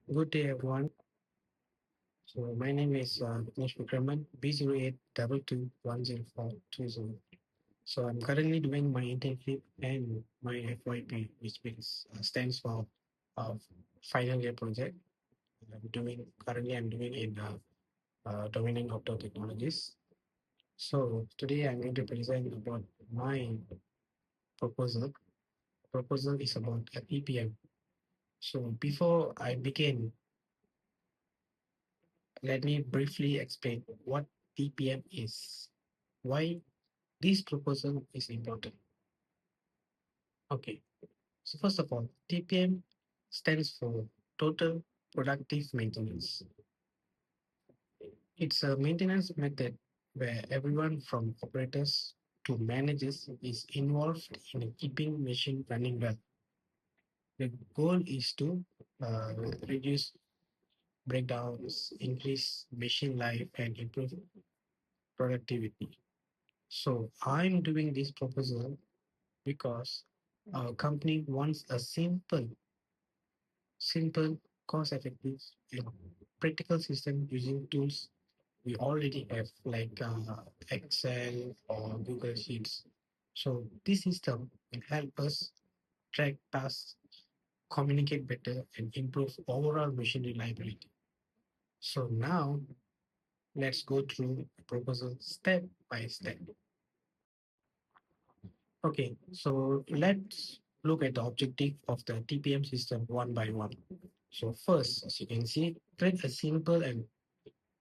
Good day, everyone. So my name is Vignesh Vikraman, B0822104220. So I'm currently doing my internship and my FYP, which stands for uh, final year project. I'm doing in domain in outdoor technologies. So today I'm going to present about my proposal. Proposal is about a TPM. So before I begin, let me briefly explain what TPM is. Why this proposal is important. Okay, so first of all, TPM stands for Total Productive Maintenance. It's a maintenance method where everyone from operators to managers is involved in keeping machine running well. The goal is to reduce breakdowns, increase machine life, and improve productivity. So I'm doing this proposal because our company wants a simple, cost-effective, and practical system using tools we already have, like Excel or Google Sheets. So this system will help us track tasks, communicate better, and improve overall machine reliability. So now let's go through the proposal step by step. Okay, so let's look at the objective of the TPM system one by one. So first, as you can see, create a simple and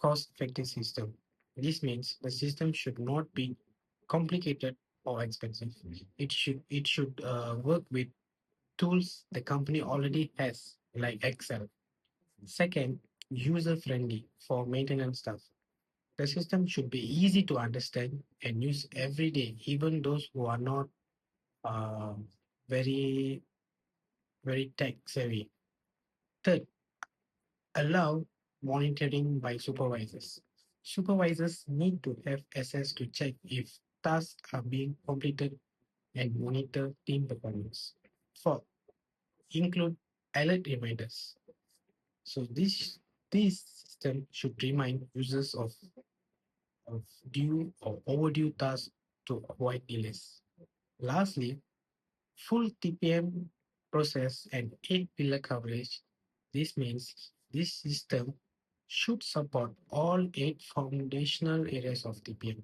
cost-effective system. This means the system should not be complicated or expensive. It should work with tools the company already has, like Excel. Second, user-friendly for maintenance stuff. The system should be easy to understand and use every day, even those who are not uh, very very tech savvy. Third, allow monitoring by supervisors. Supervisors need to have access to check if tasks are being completed and monitor team performance. Fourth, include alert reminders. So this system should remind users of due or overdue tasks to avoid delays. Lastly, full TPM process and 8 pillar coverage. This means this system should support all 8 foundational areas of TPM.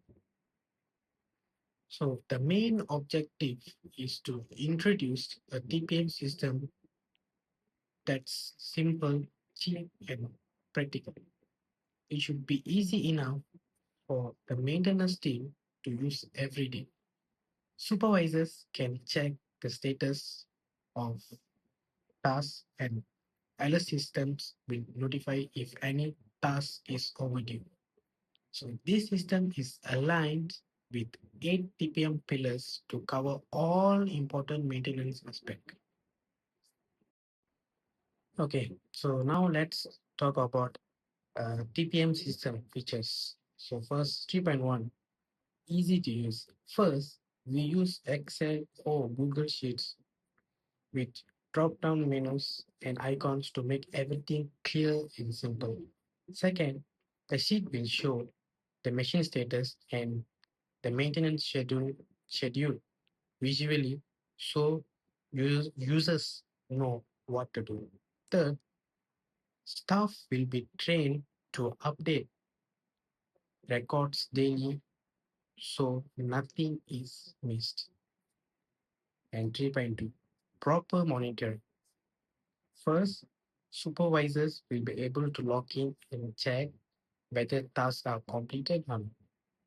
So the main objective is to introduce a TPM system that's simple, cheap, and practical. It should be easy enough for the maintenance team to use every day. Supervisors can check the status of tasks and alert systems will notify if any task is overdue. So this system is aligned with 8 TPM pillars to cover all important maintenance aspects. Okay, so now let's talk about TPM system features. So first, 3.1, easy to use. First, we use Excel or Google Sheets with drop-down menus and icons to make everything clear and simple. Second, the sheet will show the machine status and the maintenance schedule visually so users know what to do. Third, staff will be trained to update records daily so nothing is missed. And 3.2, proper monitoring. First, supervisors will be able to log in and check whether tasks are completed or not.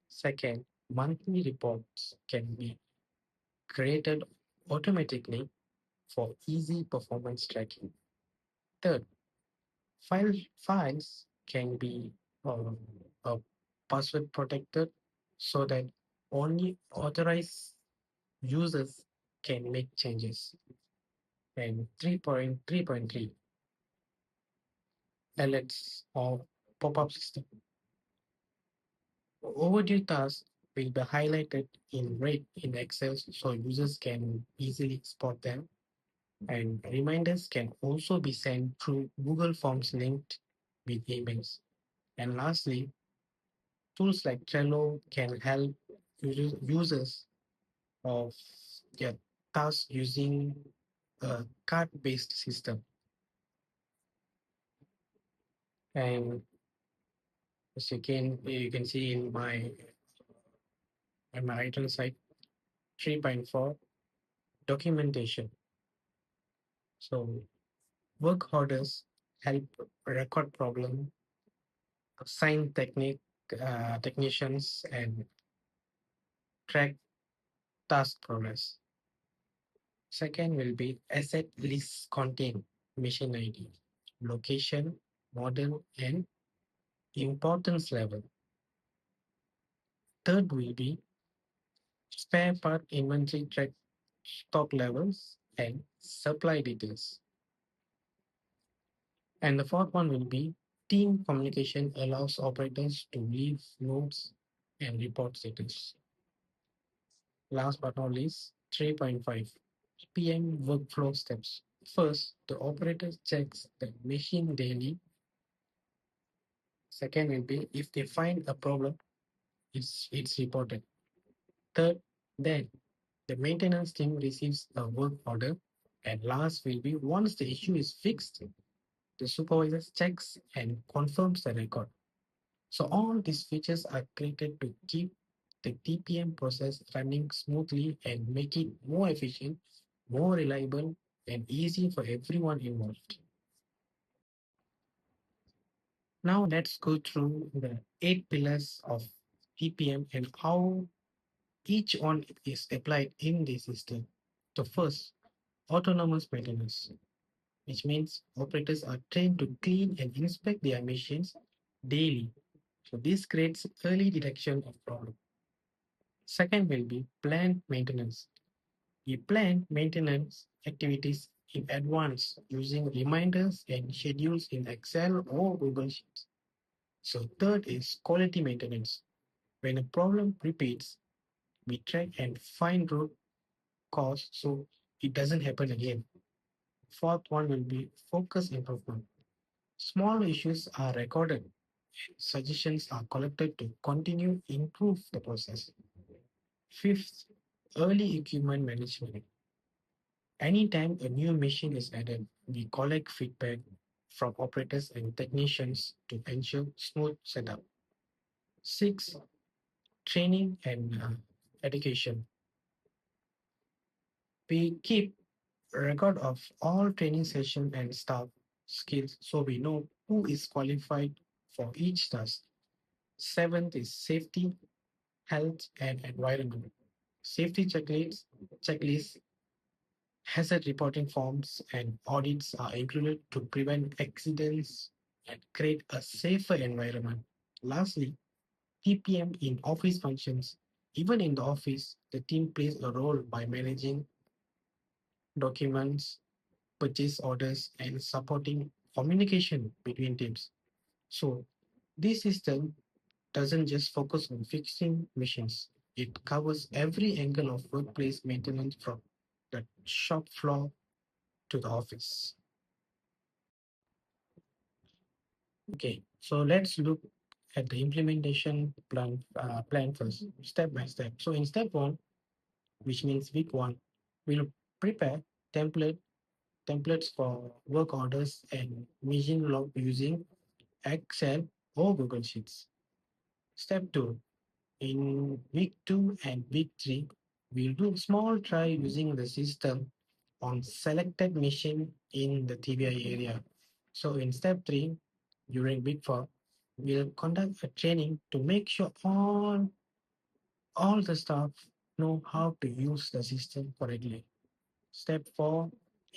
Second, monthly reports can be created automatically for easy performance tracking. Third, files can be um, uh, password protected so that only authorized users can make changes. And 3.3.3, alerts or pop-up system. Overdue tasks will be highlighted in red in Excel so users can easily spot them. And reminders can also be sent through Google Forms linked with emails. And lastly, tools like Trello can help users of their tasks using a card-based system. And as you can see in my right hand side, 3.4 documentation. So work orders help record problem, assign technicians, and track task progress. Second will be asset list contain machine ID, location, model, and importance level. Third will be spare part inventory track stock levels and supply details. And the fourth one will be team communication allows operators to leave notes and report status. Last but not least, 3.5 TPM workflow steps. First, the operator checks the machine daily. Second will be if they find a problem, it's reported. Third, then the maintenance team receives a work order. And last will be once the issue is fixed, the supervisor checks and confirms the record. So all these features are created to keep the TPM process running smoothly and make it more efficient, more reliable, and easy for everyone involved. Now let's go through the 8 pillars of TPM and how each one is applied in the system. So first, autonomous maintenance, which means operators are trained to clean and inspect their machines daily. So this creates early detection of problems. Second will be planned maintenance. We plan maintenance activities in advance using reminders and schedules in Excel or Google Sheets. So third is quality maintenance. When a problem repeats, we track and find root cause so it doesn't happen again. Fourth one will be focus improvement. Small issues are recorded. Suggestions are collected to continue improve the process. Fifth, early equipment management. Anytime a new machine is added, we collect feedback from operators and technicians to ensure smooth setup. Six, training and education. We keep a record of all training sessions and staff skills so we know who is qualified for each task. Seventh is safety, health, and environment. Safety checklists, hazard reporting forms, and audits are included to prevent accidents and create a safer environment. Lastly, TPM in office functions. Even in the office, the team plays a role by managing documents, purchase orders, and supporting communication between teams. So, this system doesn't just focus on fixing machines, it covers every angle of workplace maintenance from the shop floor to the office. Okay, so let's look at the implementation plan first, step by step. So in step one, which means week one, we'll prepare template templates for work orders and machine log using Excel or Google Sheets. Step two, in week two and week three, we'll do small try using the system on selected machine in the TBI area. So in step three, during week four, we'll conduct a training to make sure all the staff know how to use the system correctly. Step four,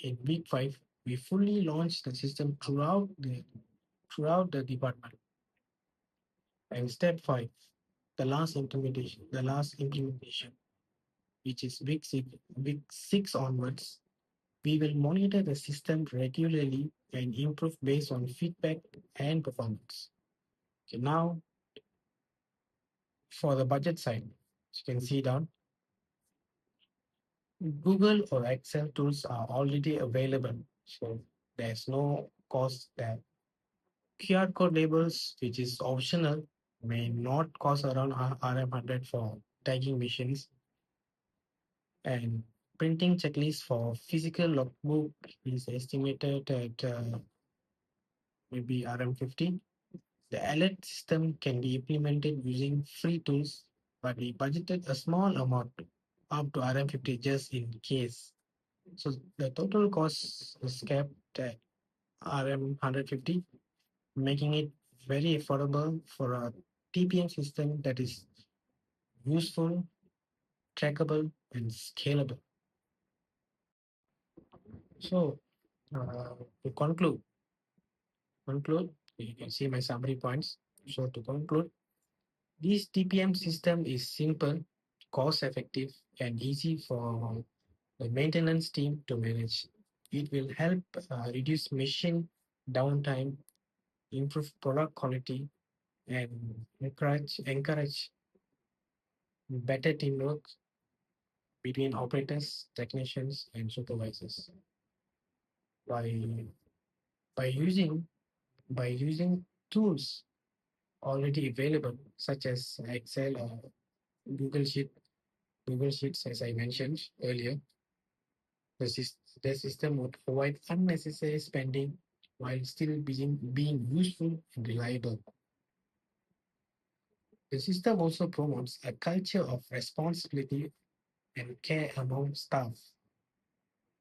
in week five, we fully launch the system throughout the department. And step five, the last implementation, which is week six onwards, we will monitor the system regularly and improve based on feedback and performance. Okay, now for the budget side, as you can see down, Google or Excel tools are already available, so there's no cost there. QR code labels, which is optional, may not cost around RM100 for tagging machines, and printing checklist for physical logbook is estimated at maybe RM50. The alert system can be implemented using free tools, but we budgeted a small amount up to RM50 just in case. So the total cost is capped at RM150, making it very affordable for a TPM system that is useful, trackable, and scalable. So to conclude, you can see my summary points. So to conclude, this TPM system is simple, cost effective, and easy for the maintenance team to manage. It will help reduce machine downtime, improve product quality, and encourage better teamwork between operators, technicians, and supervisors. By by using by using tools already available such as Excel or Google Sheet, Google Sheets, as I mentioned earlier, the, the system would avoid unnecessary spending while still being useful and reliable. The system also promotes a culture of responsibility and care among staff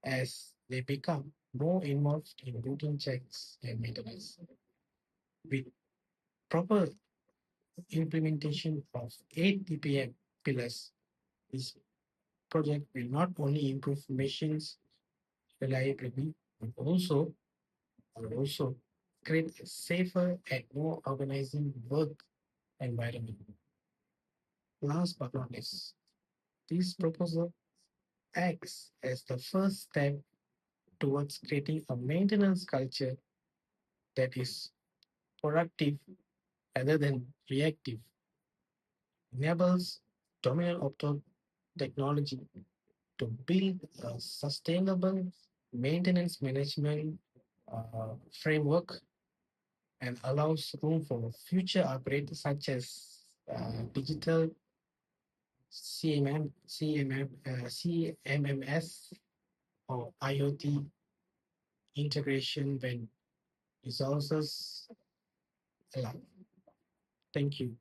as they become more involved in routine checks and maintenance. With proper implementation of 8 TPM pillars, this project will not only improve machines reliability, but also create a safer and more organizing work environment. Last but not least, this proposal acts as the first step towards creating a maintenance culture that is productive rather than reactive, enables dominant opto technology to build a sustainable maintenance management framework and allows room for future upgrades such as digital CMMS or IoT integration when resources allow. Thank you.